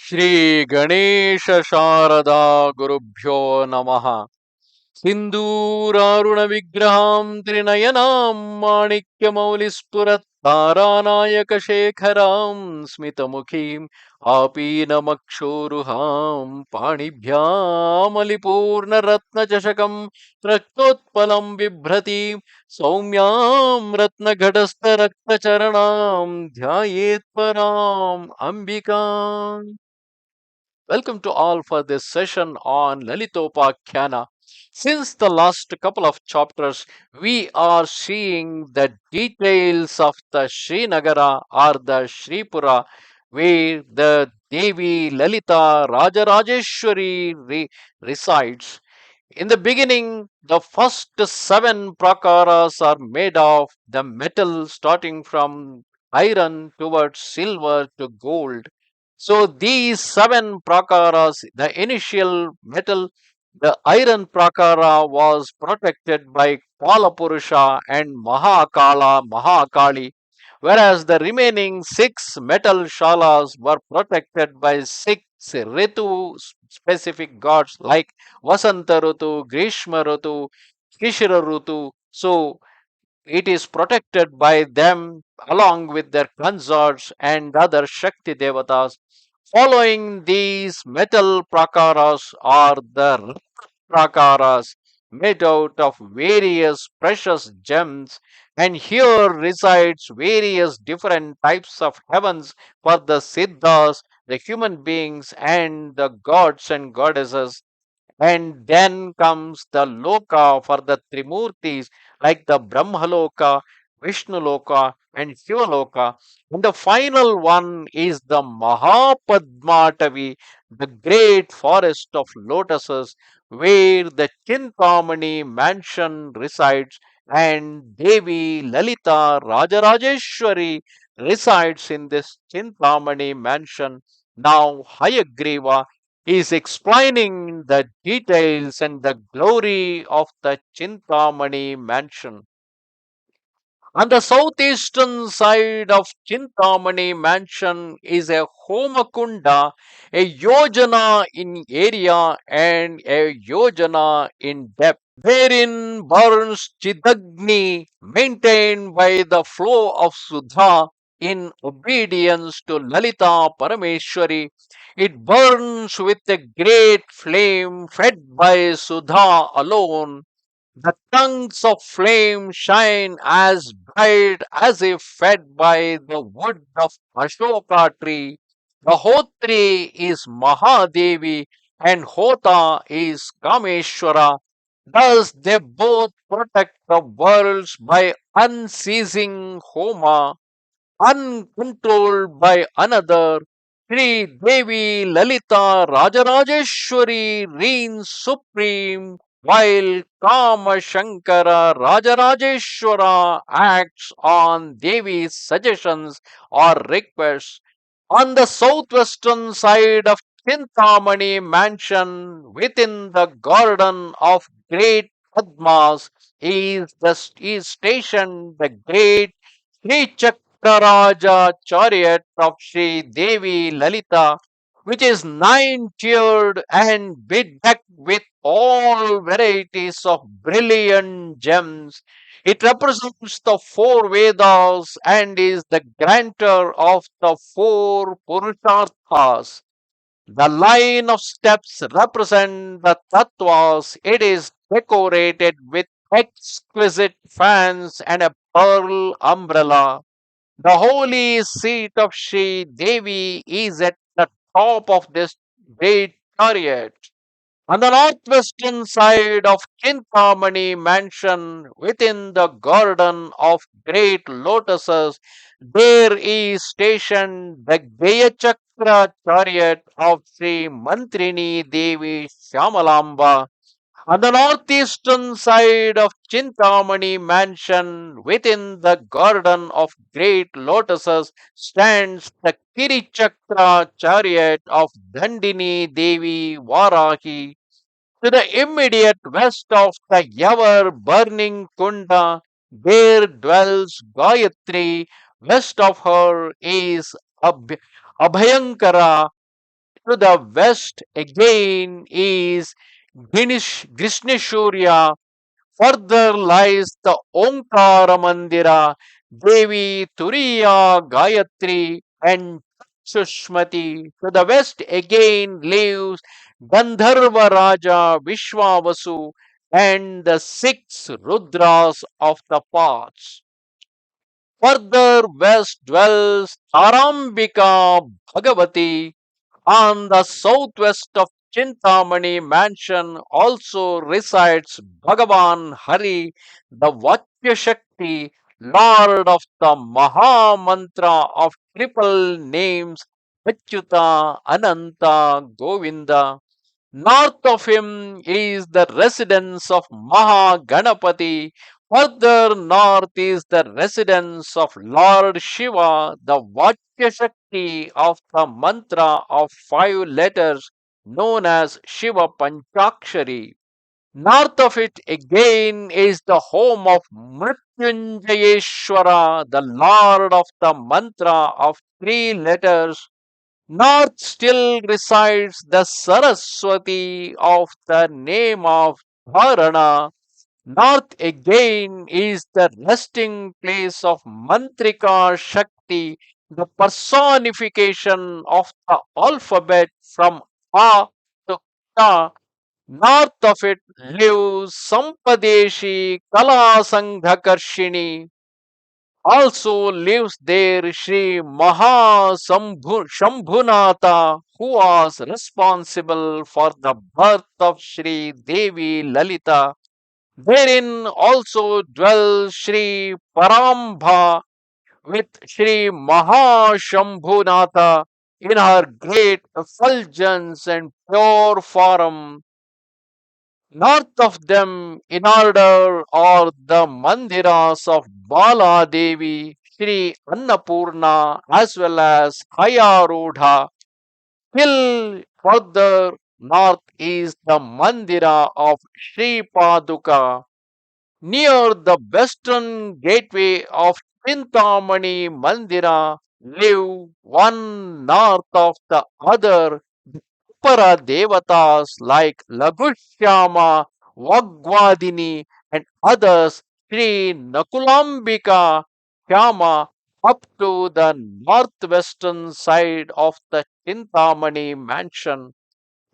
Shri Ganesha Sharada Gurubhyo Namaha Sinduraruna Vigraham Trinayanam Manikya Taranayaka Shekharam Smitamukhim Apinamakshuruham Panibhyam Alipurna Ratna Chashakam Raktotpalam Vibhrati Saumyam Ratna Ghadastha Rakta Charanam Dhyayet Param Ambika. Welcome to all for this session on Lalitopakhyanam. Since the last couple of chapters, we are seeing the details of the Srinagara or the Sripura, where the Devi Lalita Rajarajeshwari resides. In the beginning, the first seven prakaras are made of the metal starting from iron towards silver to gold. So these seven prakaras, the initial metal, the iron prakara was protected by Kalapurusha and Mahakala, Mahakali, whereas the remaining six metal shalas were protected by six Ritu specific gods like Vasanta Rutu, Grishma Rutu, Kishira Rutu. So it is protected by them along with their consorts and other Shakti Devatas. Following these metal prakaras are the prakaras made out of various precious gems, and here resides various different types of heavens for the siddhas, the human beings, and the gods and goddesses. And then comes the loka for the Trimurtis, like the Brahmaloka, Vishnaloka, and Shivaloka. And the final one is the Mahapadmatavi, the great forest of lotuses, where the Chintamani Mansion resides, and Devi Lalita Rajarajeshwari resides in this Chintamani Mansion. Now, Hayagriva is explaining the details and the glory of the Chintamani mansion. On the southeastern side of Chintamani mansion is a Homakunda, a yojana in area and a yojana in depth, wherein burns Chidagni, maintained by the flow of Sudha in obedience to Lalita Parameshwari. It burns with a great flame fed by Sudha alone. The tongues of flame shine as bright as if fed by the wood of Ashoka tree. The Hotri is Mahadevi and Hota is Kameshwara. Thus they both protect the worlds by unceasing Homa, uncontrolled by another. Sri Devi Lalita Rajarajeshwari reigns supreme, while Kama Shankara Rajarajeshwara acts on Devi's suggestions or requests. On the southwestern side of Chintamani mansion, within the garden of great Padmas, is stationed the great Sri Chakra chariot of Sri Devi Lalita, which is nine-tiered and bedecked with all varieties of brilliant gems. It represents the four Vedas and is the grantor of the four Purusharthas. The line of steps represent the tattvas. It is decorated with exquisite fans and a pearl umbrella. The holy seat of Sri Devi is at the top of this great chariot. On the northwestern side of Chintamani mansion, within the garden of great lotuses, there is stationed the Geya Chakra chariot of Sri Mantrini Devi Shyamalamba. On the northeastern side of Chintamani mansion, within the garden of great lotuses, stands the Kiri Chakra chariot of Dandini Devi Varahi. To the immediate west of the ever burning Kunda, there dwells Gayatri. West of her is Abhayankara, To the west again is Grishneshurya. Further lies the Omkara Mandira, Devi Turiya Gayatri, and Sushmati. To the west again lives Gandharva Raja Vishwavasu and the six Rudras of the paths. Further west dwells Tarambika Bhagavati. On the southwest of Chintamani Mansion also resides Bhagavan Hari, the Vachya Shakti, Lord of the Maha Mantra of triple names Achyuta, Ananta, Govinda. North of him is the residence of Mahaganapati. Further north is the residence of Lord Shiva, the Vachya Shakti of the mantra of five letters known as Shiva Panchakshari. North of it again is the home of Mrityunjayeshwara, the Lord of the mantra of three letters. North still resides the Saraswati of the name of Dharana. North again is the resting place of Mantrika Shakti, the personification of the alphabet from A to Ka. North of it lives Sampadeshi Kala Sanghakarshini. Also lives there Sri Shambhunatha, who was responsible for the birth of Sri Devi Lalita. Therein also dwells Sri Parambha with Sri Shambhunatha in her great effulgence and pure form. North of them, in order, are the mandiras of Bala Devi, Sri Annapurna, as well as Hayarudha. Still further north is the mandira of Sri Paduka. Near the western gateway of Chintamani Mandira live one north of the other Tripura devatas like Lagushyama, Vagwadini, and others, Sri Nakulambika Shyama, up to the northwestern side of the Chintamani mansion.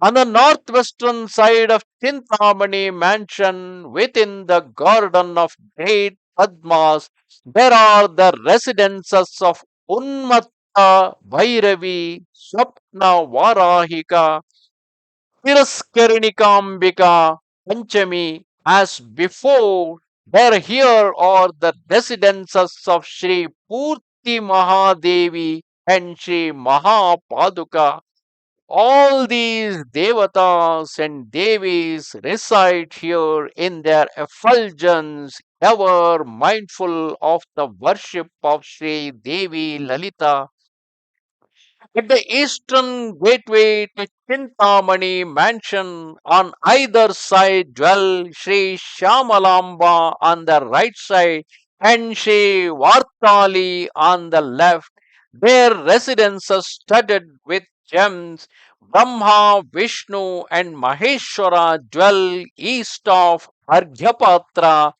On the northwestern side of Chintamani mansion, within the garden of great Padmas, there are the residences of Unmatta Bhairavi, Swapna Varahika, Tiraskarnikambika, Panchami. As before, there here are the residences of Sri Purti Mahadevi and Sri Mahapaduka. All these devatas and devis reside here in their effulgence, ever mindful of the worship of Sri Devi Lalita. At the eastern gateway to Chintamani Mansion, on either side dwell Sri Shyamalamba on the right side and Sri Vartali on the left. Their residences studded with gems. Brahma, Vishnu, and Maheshwara dwell east of Argyapatra.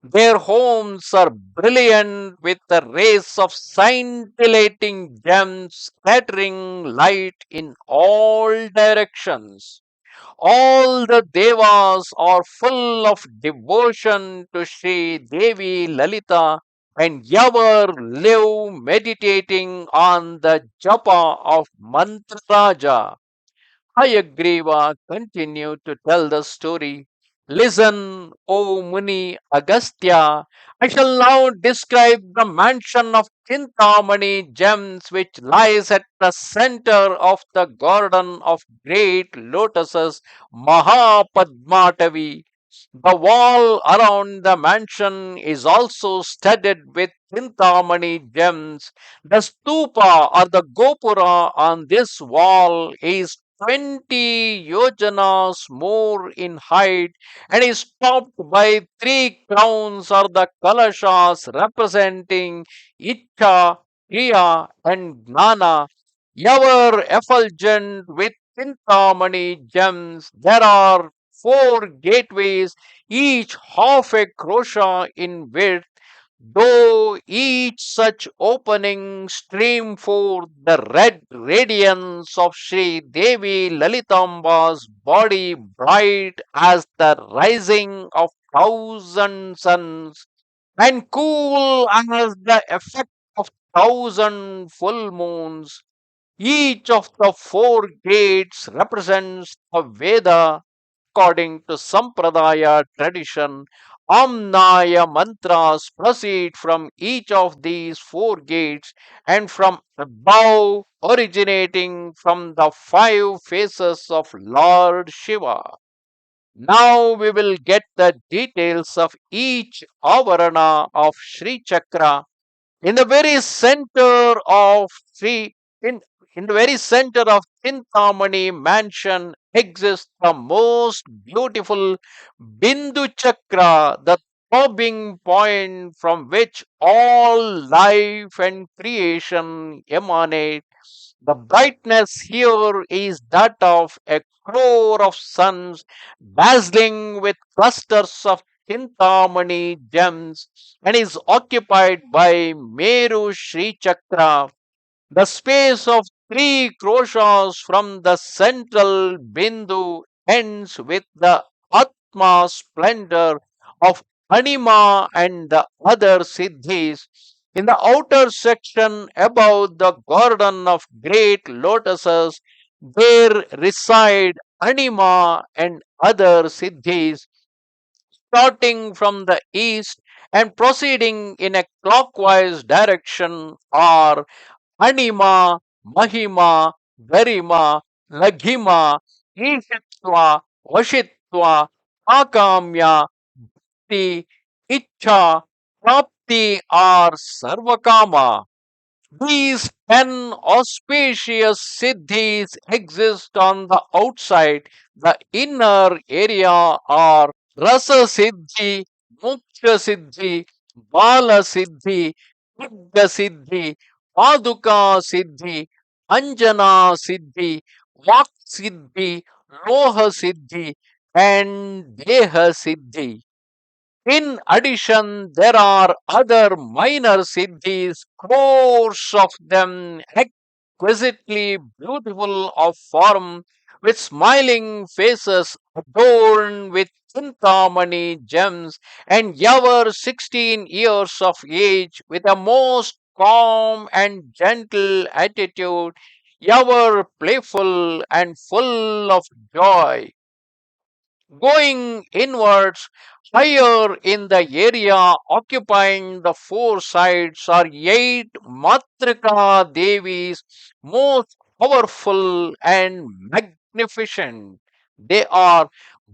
Their homes are brilliant with the rays of scintillating gems scattering light in all directions. All the devas are full of devotion to Sri Devi Lalita and ever live meditating on the japa of Mantraraja. Hayagriva continued to tell the story. Listen, O Muni Agastya, I shall now describe the mansion of Chintamani gems which lies at the center of the garden of great lotuses Mahapadmatavi. The wall around the mansion is also studded with Chintamani gems. The stupa or the gopura on this wall is 20 yojanas more in height and is topped by three crowns or the kalashas representing Icha, Kriya, and Gnana, ever effulgent with Chintamani gems. There are four gateways, each half a crochet in width, though each such opening stream forth the red radiance of Sri Devi Lalitamba's body, bright as the rising of thousand suns and cool as the effect of thousand full moons. Each of the four gates represents a Veda according to Sampradaya tradition. Omnaya mantras proceed from each of these four gates and from above, originating from the five faces of Lord Shiva. Now we will get the details of each avarana of Sri Chakra. In the very center of Sri, in the very center of Chintamani Mansion exists the most beautiful Bindu Chakra, the throbbing point from which all life and creation emanate. The brightness here is that of a crore of suns dazzling with clusters of Chintamani gems and is occupied by Meru Sri Chakra. The space of three crochets from the central Bindu ends with the Atma splendor of Anima and the other Siddhis. In the outer section above the garden of great lotuses, there reside Anima and other Siddhis. Starting from the east and proceeding in a clockwise direction are Anima, Mahima, Garima, Laghima, Ishitva, Vashitva, Akamya, Bhakti, Icha, Prapti are Sarvakama. These 10 auspicious siddhis exist on the outside. The inner area are Rasa Siddhi, Muksha Siddhi, Bala Siddhi, Yagya Siddhi, Paduka Siddhi, Anjana Siddhi, Vak Siddhi, Loha Siddhi, and Deha Siddhi. In addition, there are other minor siddhis, crores of them, exquisitely beautiful of form, with smiling faces adorned with chintamani gems, and ever 16 years of age, with a most calm and gentle attitude, ever playful and full of joy. Going inwards, higher in the area occupying the four sides are eight Matrika Devis, most powerful and magnificent. They are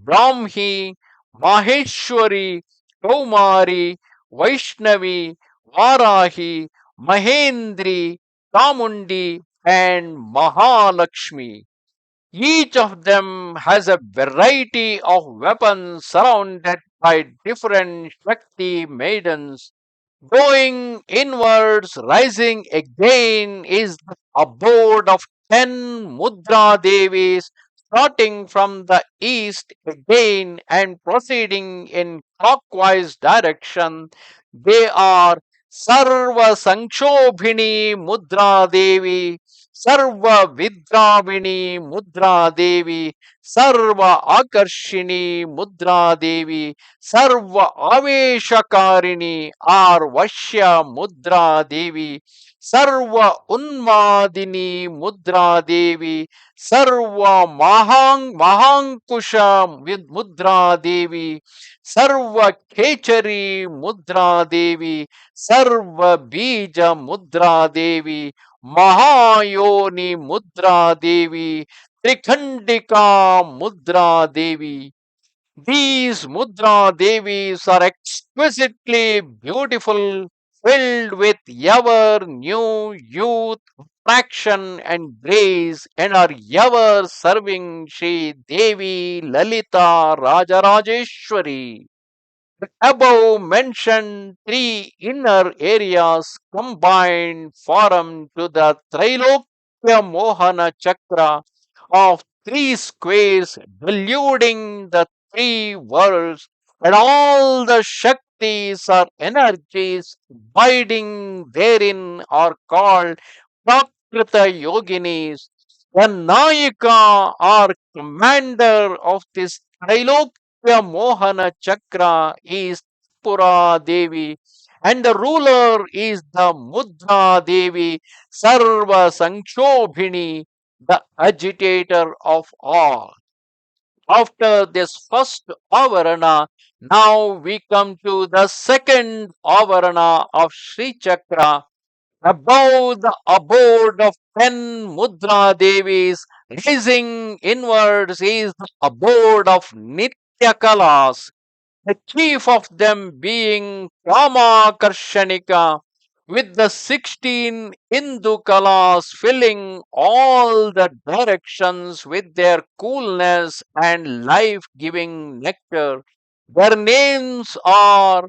Brahmi, Maheshwari, Kaumari, Vaishnavi, Varahi, Mahendri, Chamundi, and Mahalakshmi. Each of them has a variety of weapons surrounded by different Shakti maidens. Going inwards, rising again, is the abode of 10 Mudra Devis, starting from the east again and proceeding in clockwise direction. They are Sarva Samkshobini Mudra Devi, Sarva Vidravini Mudra Devi, Sarva Akarshini Mudra Devi, Sarva Aveshakarini are Vashya Mudra Devi, Sarva Unmadini Mudra Devi, Sarva Mahankusha Mudra Devi, Sarva Kechari Mudra Devi, Sarva Bija Mudra Devi, Mahayoni Mudra Devi, Trikhandika Mudra Devi. These Mudra Devis are exquisitely beautiful, filled with ever new youth, attraction, and grace, and are ever serving Sri Devi Lalita Rajarajeshwari. The above mentioned three inner areas combined form to the Trailokya Mohana Chakra of three squares, deluding the three worlds, and all the Shaktis or energies abiding therein are called Prakrita Yoginis. The Nayika or commander of this Trailokya Mohana Chakra is Tripura Devi, and the ruler is the Mudra Devi, Sarva Samkshobini, the agitator of all. After this first avarana, now we come to the second avarana of Sri Chakra. Above the abode of 10 Mudra Devis, rising inwards is the abode of Nitya Kalas, the chief of them being Kama Karshanika, with the 16 Hindu Kalas filling all the directions with their coolness and life giving nectar. Their names are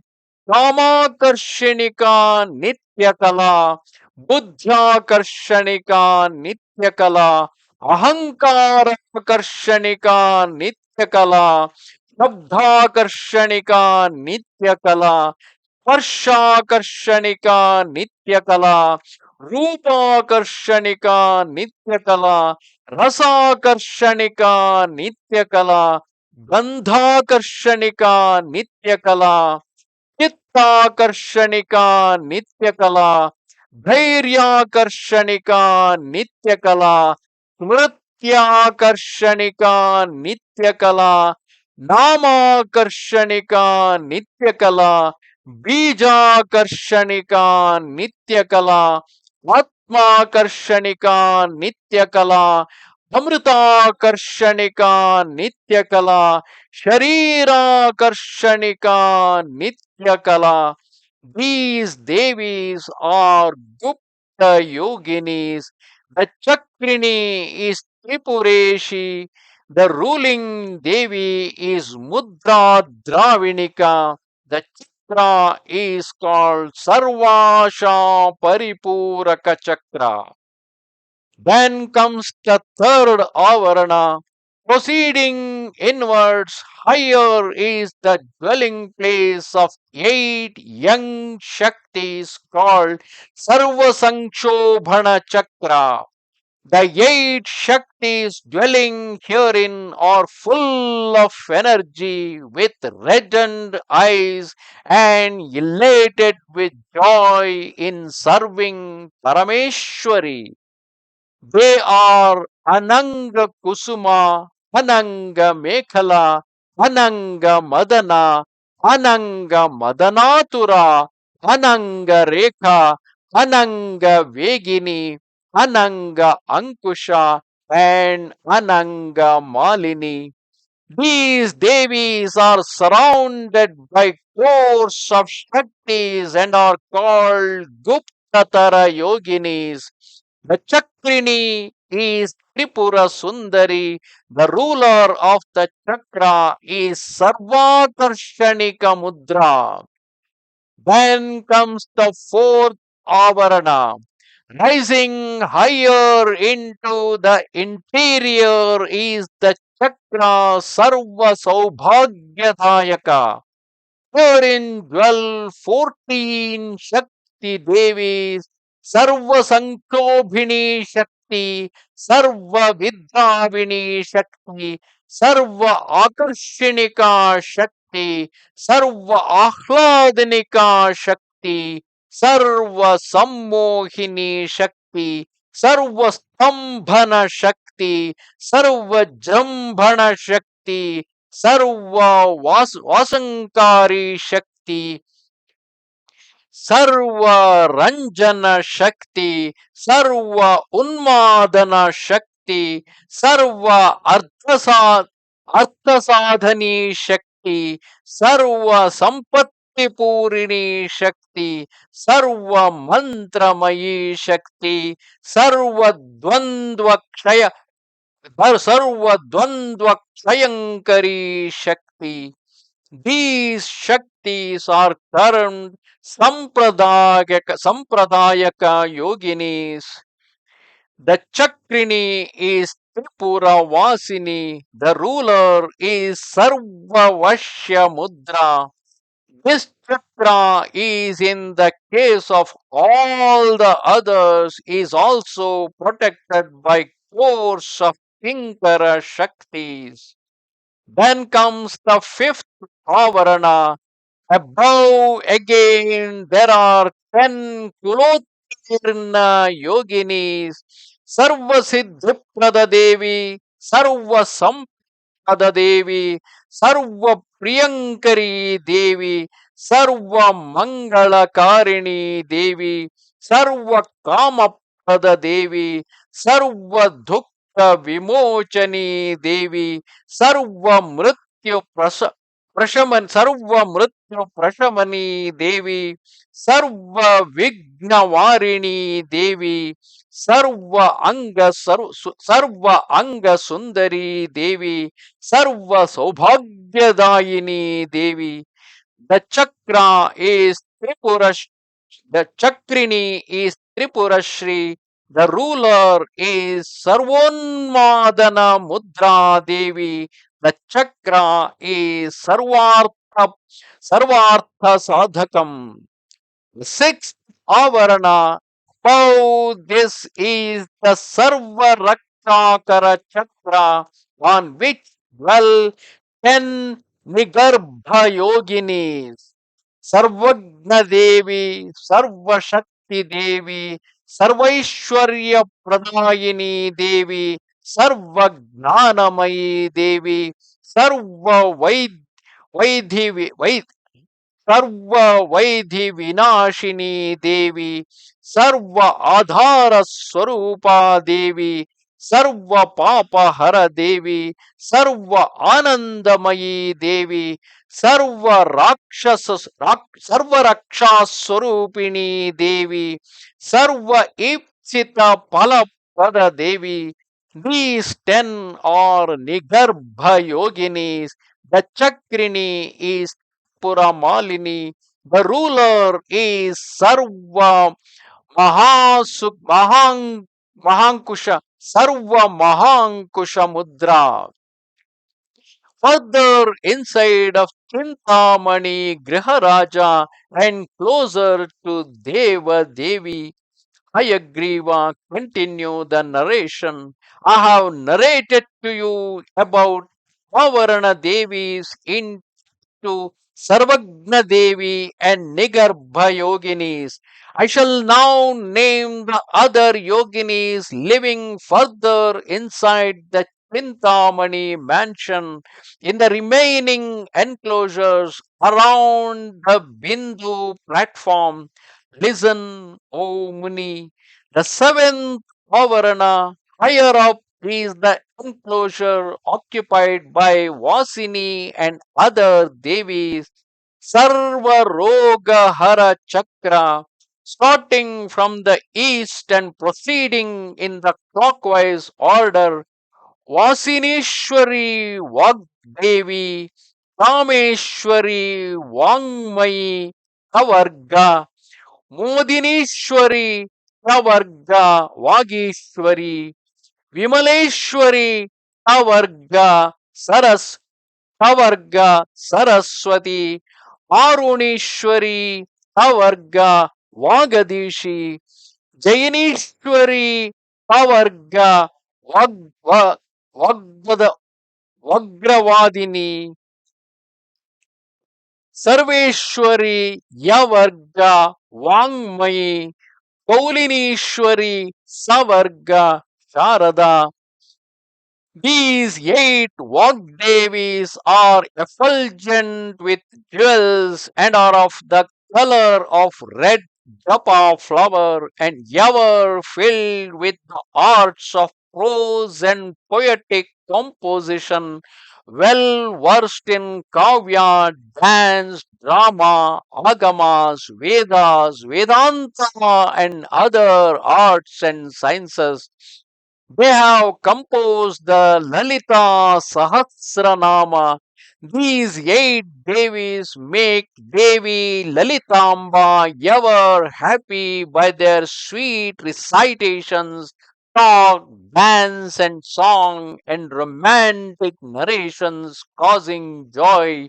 Kama Karshanika Nityakala, Buddha Karshanika Nityakala, Ahankara Karshanika Nityakala, शब्दाकर्षणिका नित्य कला स्पर्शाकर्षणिका नित्य कला रूपाकर्षणिका नित्य कला रसाकर्षणिका नित्य कला गंधाकर्षणिका नित्य कला चित्ताकर्षणिका नित्य कला धैर्याकर्षणिका नित्य कला स्मृत्याकर्षणिका नित्य कला नामाकर्षणिका नित्य कला बीजाकर्षणिका नित्य कला आत्माकर्षणिका नित्य कला अमृताकर्षणिका नित्य कला शरीराकर्षणिका नित्य कला. These Devis are Gupta Yoginis. The Chakrini is Tripureshi. The ruling Devi is Mudra Dravinika. The Chakra is called Sarvasha Paripuraka Chakra. Then comes the third avarana. Proceeding inwards, higher is the dwelling place of 8 young Shaktis called Sarva Samkshobana Chakra. The 8 Shaktis dwelling herein are full of energy with reddened eyes and elated with joy in serving Parameshwari. They are Ananga Kusuma, Ananga Mekhala, Ananga Madana, Ananga Madanatura, Ananga Rekha, Ananga Vegini, Ananga Ankusha, and Ananga Malini. These Devis are surrounded by crores of Shaktis and are called Guptatara Yoginis. The Chakrini is Tripura Sundari. The ruler of the Chakra is Sarvakarshanika Mudra. Then comes the fourth Avarana. Rising higher into the interior is the Chakra Sarva Saubhagya Dayaka. Herein dwell 14 Shakti Devis, Sarva Sankobhini Shakti, Sarva Vidravini Shakti, Sarva Akarshinika Shakti, Sarva Ahladinika Shakti, Sarva Sammohini Shakti, Sarva Stambhana Shakti, Sarva Jambhana Shakti, सर्व वासंकारी शक्ति सर्व रंजन शक्ति सर्व उन्मादन शक्ति सर्व अर्थ साधनी शक्ति सर्व संपत्ति पूरिणी शक्ति सर्व मंत्रमयी शक्ति सर्व द्वंद्व क्षय सर्वद्वंद्व क्षयंकरी शक्ति. These Shaktis are termed Sampradayaka Yoginis. The Chakrini is Tripura Vasini, the ruler is Sarva Mudra. This chakra is in the case of all the others is also protected by course of Kinkara Shaktis. Then comes the fifth Avarana. Above again there are 10 Kulotirna yoginis. Sarva Siddhi Prada Devi, Sarva Devi, Sarva Priyankari Devi, Sarva Mangalakarini Devi, Sarva Kamapada Devi, Sarva Dukha Vimochani Devi, Sarva Mrityu Prashamani Devi, Sarva Vignawarini Devi, Sarva Anga Sundari Devi, Sarva Saubhagya Devi. The chakra is the chakrini is Tripura Sri. The ruler is Sarvonmadana Mudra Devi. The chakra is Sarvartha Sadhakam. The sixth avarana. Oh, this is the Sarva Rakshakara Chakra on which dwell 10 Nigarbha yoginis. Sarvagna Devi, Sarva Shakti Devi, Sarvaishwarya Pradayini Devi, Sarva Gnanamayi Devi, Sarva Vaidhi Sarva Vaidhi Vinashini Devi, Sarva Adhara Swarupa Devi, Sarva Papa Hara Devi, Sarva Anandamayi Devi, Sarva Rakshaswarupini Devi, Sarva Ipsita Palapada Devi. These 10 are Nigarbha yoginis. The Chakrini is Pura Malini. The ruler is Sarva Mahankusha. Sarva Mahankusha Mudra. Further inside of Chintamani Griharaja and closer to Deva Devi, Hayagriva continue the narration. I have narrated to you about Avarana Devis in to Sarvagna Devi and Nigarbha yoginis. I shall now name the other yoginis living further inside the Chintamani mansion in the remaining enclosures around the Bindu platform. Listen, O Muni, the seventh Avarana higher up is the enclosure occupied by Vasini and other Devis. Sarva Rogahara Chakra, starting from the east and proceeding in the clockwise order. Vasinishwari Vagdevi, Kameshwari Vangmayi Kavarga, Modinishwari Kavarga Vagishwari, Vimaleshwari Kavarga Kavarga Saraswati, Arunishwari Kavarga Vagadishi, Jainishwari Kavarga Vagvada Vagravadini, Sarveshwari Yavarga Vangmayi, Kaulinishwari Savarga Sharada. These 8 Vagdevis are effulgent with jewels and are of the color of red japa flower and ever filled with the arts of prose and poetic composition, well versed in kavya, dance, drama, agamas, Vedas, Vedanta, and other arts and sciences. They have composed the Lalita Sahasranama. These 8 Devis make Devi Lalitamba ever happy by their sweet recitations, talk, dance, and song, and romantic narrations causing joy.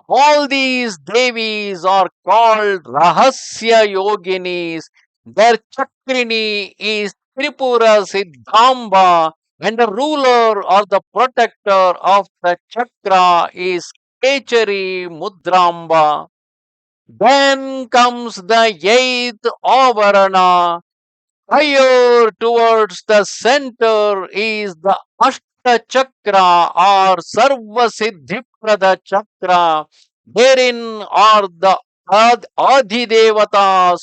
All these Devis are called Rahasya Yoginis. Their Chakrini is Tripura Siddhamba, and the ruler or the protector of the Chakra is Kechari Mudraamba. Then comes the eighth Avarana. Higher towards the center is the Ashta Chakra or Sarva Siddhi Prada Chakra. Therein are the Adi Devatas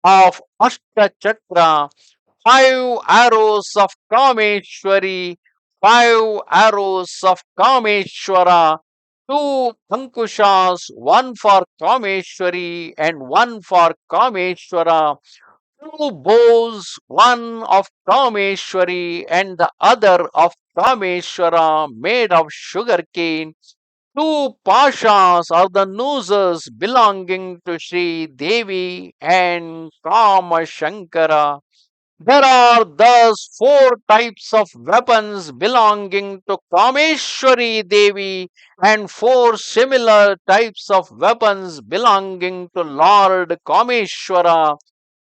of Ashta Chakra, five arrows of Kameshwari, five arrows of Kameshwara, two Ankushas, one for Kameshwari and one for Kameshwara, two bows, one of Kameshwari and the other of Kameshwara, made of sugarcane. Two pashas are the nooses belonging to Sri Devi and Kama Shankara. There are thus four types of weapons belonging to Kameshwari Devi and four similar types of weapons belonging to Lord Kameshwara.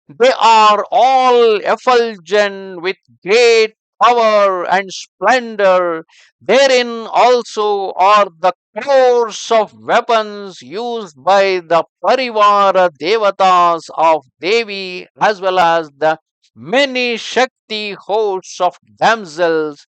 They are all effulgent with great power and splendor. Therein also are the crores of weapons used by the Parivara Devatas of Devi as well as the many Shakti hosts of damsels.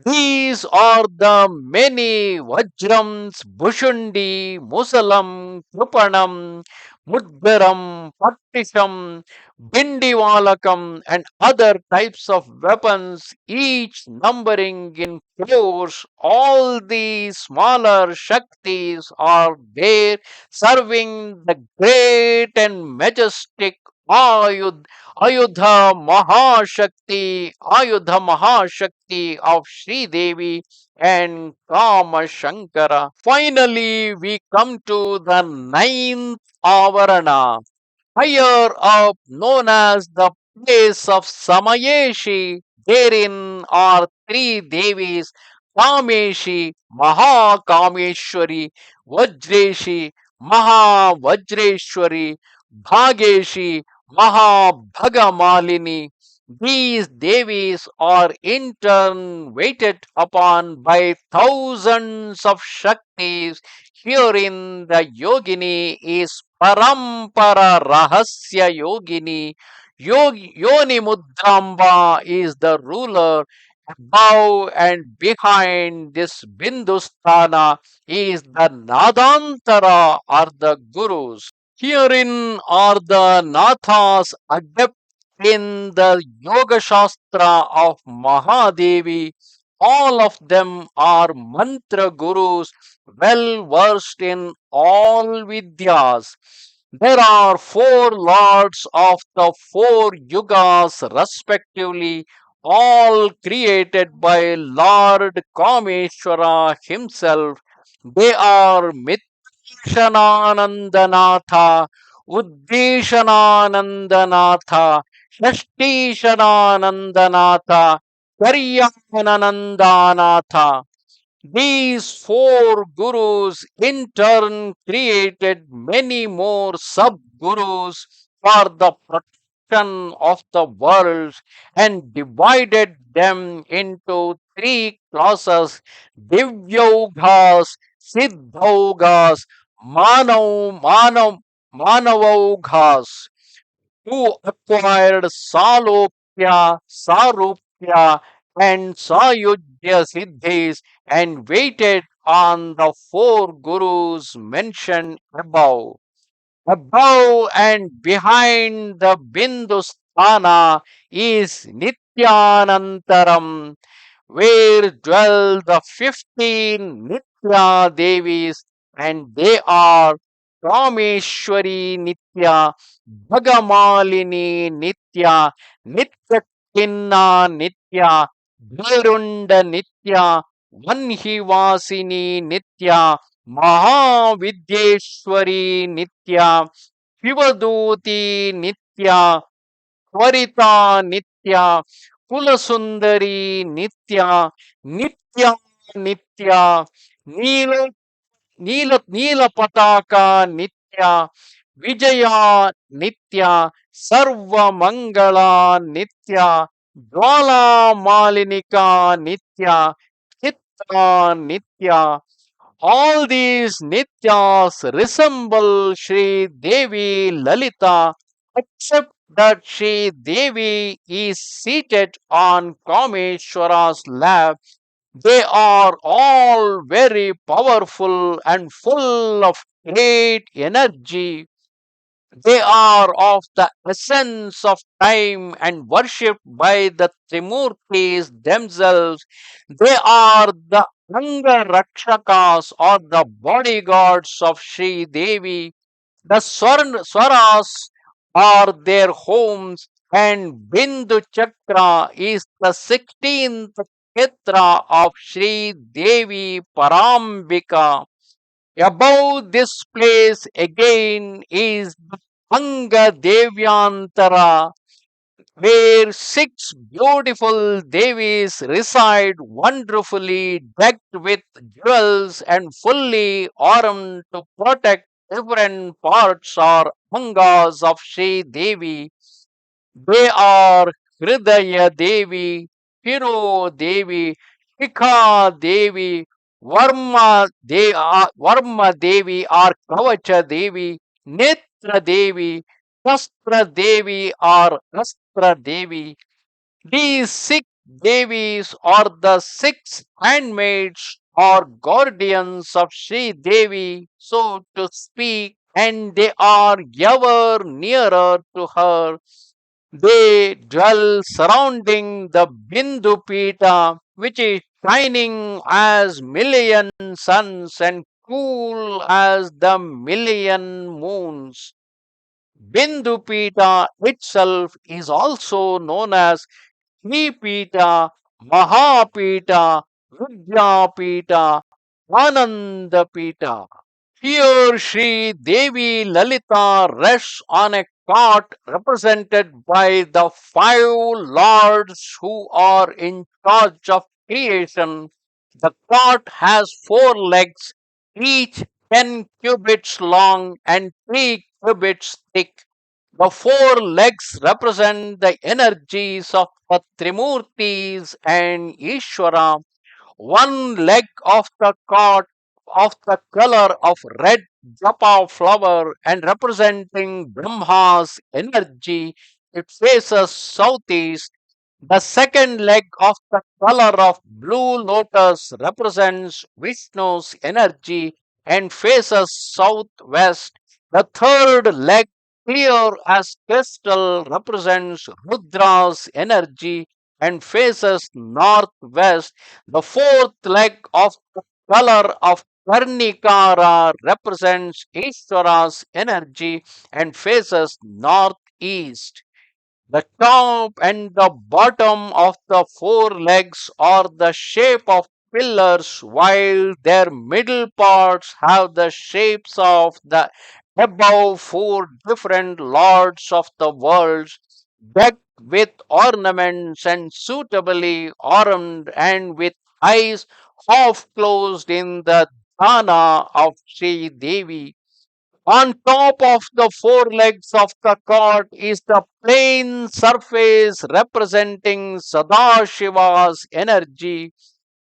These are the many Vajrams, Bhushundi, Musalam, Krupanam, Mudgaram, Pattisham, Bindivalakam, and other types of weapons, each numbering in crores. All these smaller Shaktis are there serving the great and majestic Ayudha Mahashakti of Sri Devi and Kama Shankara. Finally, we come to the ninth Avarana, higher up known as the place of Samayeshi. Therein are three Devis, Kameshi, Mahakameshwari, Vajreshi, Mahavajreshwari, Bhageshi, Mahabhagamalini. These Devis are in turn waited upon by thousands of Shaktis. Herein the Yogini is Parampara Rahasya Yogini. Yoni Mudrambha is the ruler. Above and behind this Bindusthana is the Nadantara or the Gurus. Herein are the Nathas adept in the Yoga Shastra of Mahadevi. All of them are mantra gurus, well versed in all Vidyas. There are four lords of the four yugas, respectively, all created by Lord Kameshwara himself. They are Kshananandanatha, Uddeshananandanatha, Shashtishananandanatha, Karyananandanatha. These four gurus in turn created many more sub-gurus for the protection of the world and divided them into three classes: Divyogas, Siddhogas, Manavogas, who acquired Salokya, Sarupya, and Sayujya Siddhis and waited on the four gurus mentioned above. Above and behind the Bindusthana is Nityanantaram, where dwell the 15 Nitya Devis, and they are Kameshwari Nitya, Bhagamalini Nitya, Nityakinna Nitya, Bhairunda Nitya, Vanhivasini Nitya, Mahavidyeshwari Nitya, Shivaduti Nitya, Tvarita Nitya, Kulasundari Nitya, Nitya, Nitya, Nila, Nila Pataka Nitya, Vijaya Nitya, Sarva Mangala Nitya, Jwala Malinika Nitya, Chitta Nitya. All these Nityas resemble Sri Devi Lalita, except that Sri Devi is seated on Kameshwara's lap. They are all very powerful and full of great energy. They are of the essence of time and worshipped by the Trimurtis themselves. They are the Anga Rakshakas or the bodyguards of Sri Devi. The Swaras are their homes, and Bindu Chakra is the 16th Chakra of Sri Devi Parambika. Above this place again is the Anga Devyantara, where six beautiful Devis reside, wonderfully decked with jewels and fully armed to protect different parts or Angas of Sri Devi. They are Hridaya Devi, Hiro Devi, Shikha Devi, Varma Devi or Kavacha Devi, Netra Devi, Shastra Devi or Astra Devi. These six Devis are the six handmaids or guardians of Sri Devi, so to speak, and they are ever nearer to her. They dwell surrounding the Bindu Pita, which is shining as million suns and cool as the million moons. Bindu Pita itself is also known as Sripita, Mahapita, Vidyapita, Anandapita. Here, Sri Devi Lalita rests on a cot represented by the five lords who are in charge of creation. The cot has four legs, each 10 cubits long and 3 cubits thick. The four legs represent the energies of the Trimurtis and Ishvara. One leg of the cot of the color of red japa flower and representing Brahma's energy, it faces southeast. The second leg of the color of blue lotus represents Vishnu's energy and faces southwest. The third leg, clear as crystal, represents Rudra's energy and faces northwest. The fourth leg of the color of Karnikara represents Ishvara's energy and faces northeast. The top and the bottom of the four legs are the shape of pillars, while their middle parts have the shapes of the above four different lords of the world, decked with ornaments and suitably armed and with eyes half closed in the dana of Sri Devi. On top of the four legs of the cot is the plain surface representing Sadashiva's energy.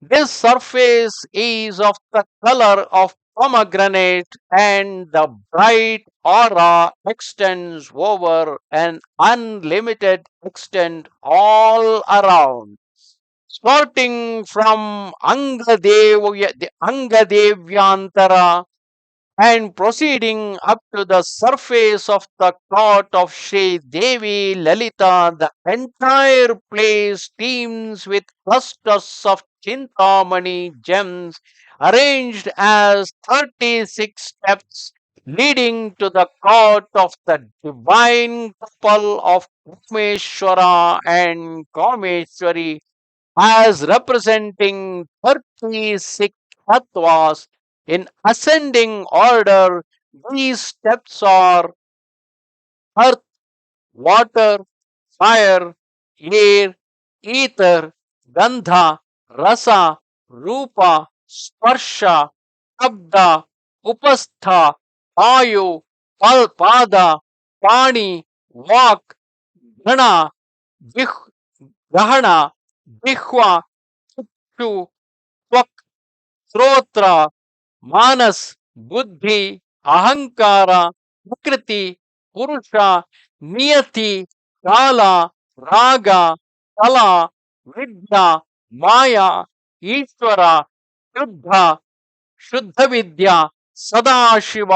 This surface is of the color of pomegranate, and the bright aura extends over an unlimited extent all around. Starting from Angadevyantara and proceeding up to the surface of the court of Sri Devi Lalita, the entire place teems with clusters of Chintamani gems arranged as 36 steps leading to the court of the divine couple of Kameshwara and Kameshwari as representing 36 tattvas in ascending order. These steps are earth, water, fire, air, ether, gandha, rasa, rupa, sparsha, shabda, upastha, ayu, palpada, pani, vak, ghana, jih, grahana, jihva, चक्षु त्वक श्रोत्र मानस बुद्धि अहंकार प्रकृति पुरुष नियति काल राग कला विद्या माया ईश्वर शुद्ध शुद्ध विद्या Sadashiv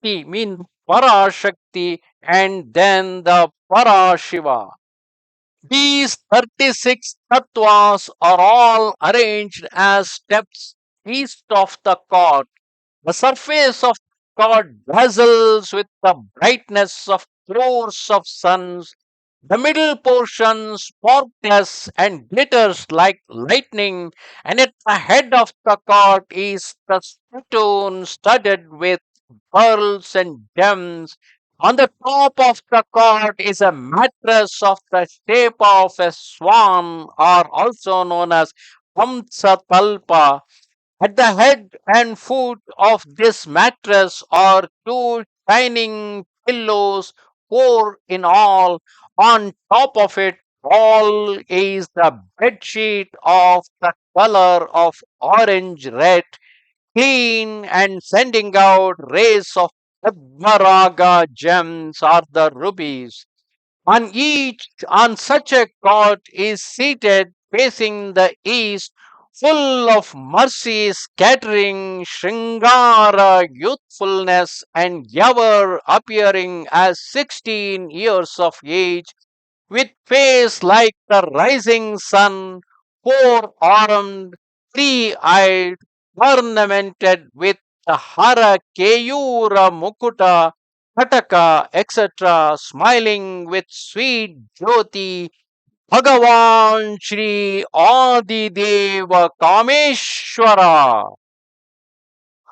mean parashakti and then the parashiva. These 36 tattvas are all arranged as steps east of the court. The surface of the court dazzles with the brightness of crores of suns. The middle portion sparkles and glitters like lightning, and at the head of the court is the stone studded with pearls and gems. On the top of the cot is a mattress of the shape of a swan, or also known as Hamsatalpa. At the head and foot of this mattress are two shining pillows, four in all. On top of it all is the bedsheet of the color of orange red, clean and sending out rays of Padmaraga gems are the rubies. On such a cot is seated facing the east, full of mercy, scattering Shringara youthfulness, and ever appearing as 16 years of age, with face like the rising sun, four-armed, three-eyed, ornamented with the Hara Keyura Mukuta, Kataka, etc., smiling with sweet Jyoti, Bhagavan Shri Adi Deva Kameshwara.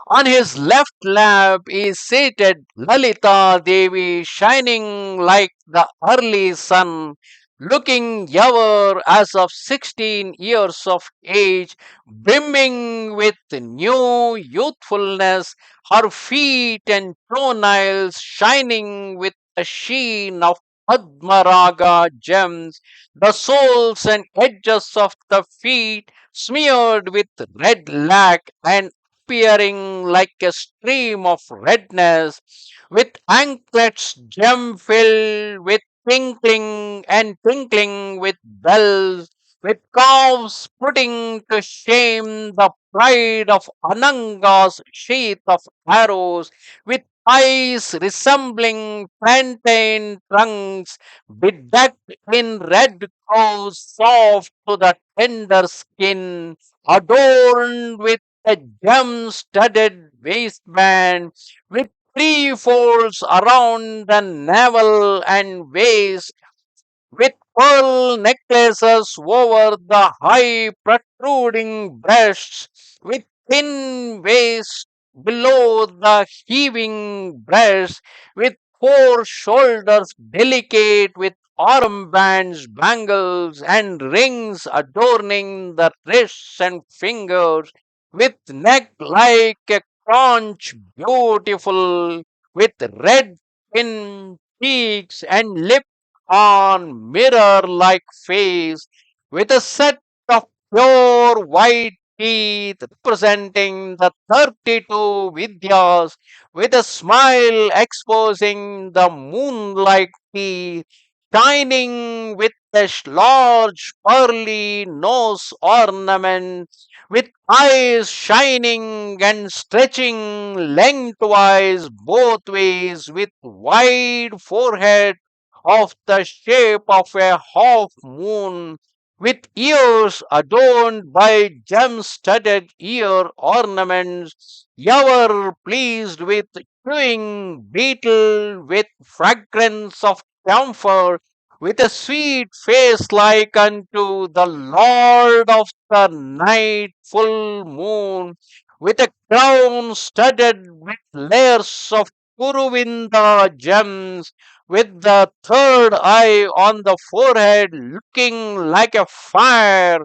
On his left lap is seated Lalita Devi, shining like the early sun, looking ever as of 16 years of age, brimming with new youthfulness, her feet and toenails shining with the sheen of Padmaraga gems, the soles and edges of the feet smeared with red lac and appearing like a stream of redness, with anklets gem filled with twinkling with bells, with calves putting to shame the pride of Ananga's sheath of arrows, with eyes resembling plantain trunks, bedecked in red cows soft to the tender skin, adorned with a gem-studded waistband with three folds around the navel and waist, with pearl necklaces over the high protruding breasts, with thin waist below the heaving breast, with four shoulders delicate with armbands, bangles, and rings adorning the wrists and fingers, with neck like a conch beautiful, with red thin cheeks and lips on mirror like face, with a set of pure white teeth representing the 32 Vidyas, with a smile exposing the moon like teeth, shining with a large pearly nose ornament, with eyes shining and stretching lengthwise both ways, with wide forehead of the shape of a half moon, with ears adorned by gem studded ear ornaments, ever pleased with chewing beetle, with fragrance of camphor, with a sweet face like unto the Lord of the night full moon, with a crown studded with layers of Kuruvinda gems, with the third eye on the forehead, looking like a fire,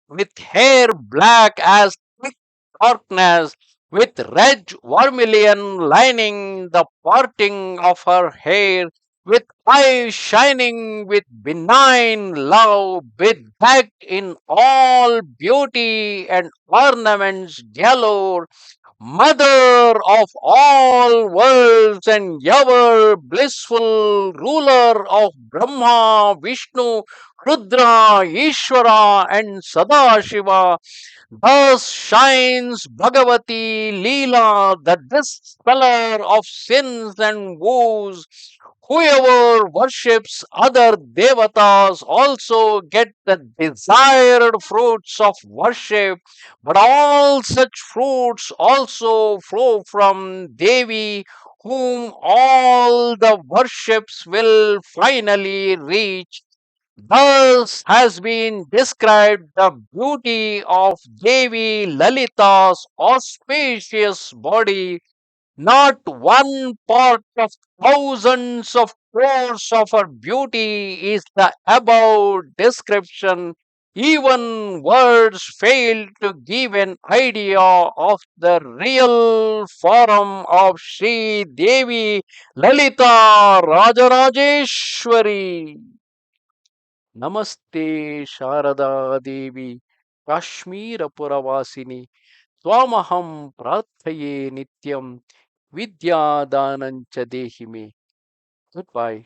with hair black as thick darkness, with red vermilion lining the parting of her hair, with eyes shining with benign love, bedecked in all beauty and ornaments galore, Mother of all worlds and ever blissful, ruler of Brahma, Vishnu, Rudra, Ishvara, and Sadashiva. Thus shines Bhagavati Leela, the dispeller of sins and woes. Whoever worships other devatas also get the desired fruits of worship, but all such fruits also flow from Devi, whom all the worships will finally reach. Thus has been described the beauty of Devi Lalita's auspicious body, not one part of thousands of crores of her beauty is the above description. Even words fail to give an idea of the real form of Sri Devi Lalita Rajarajeshwari. Namaste Sharada Devi Kashmira Vasini Swamaham Prathaye Nityam Vidyadanancha Dehi Me. Goodbye.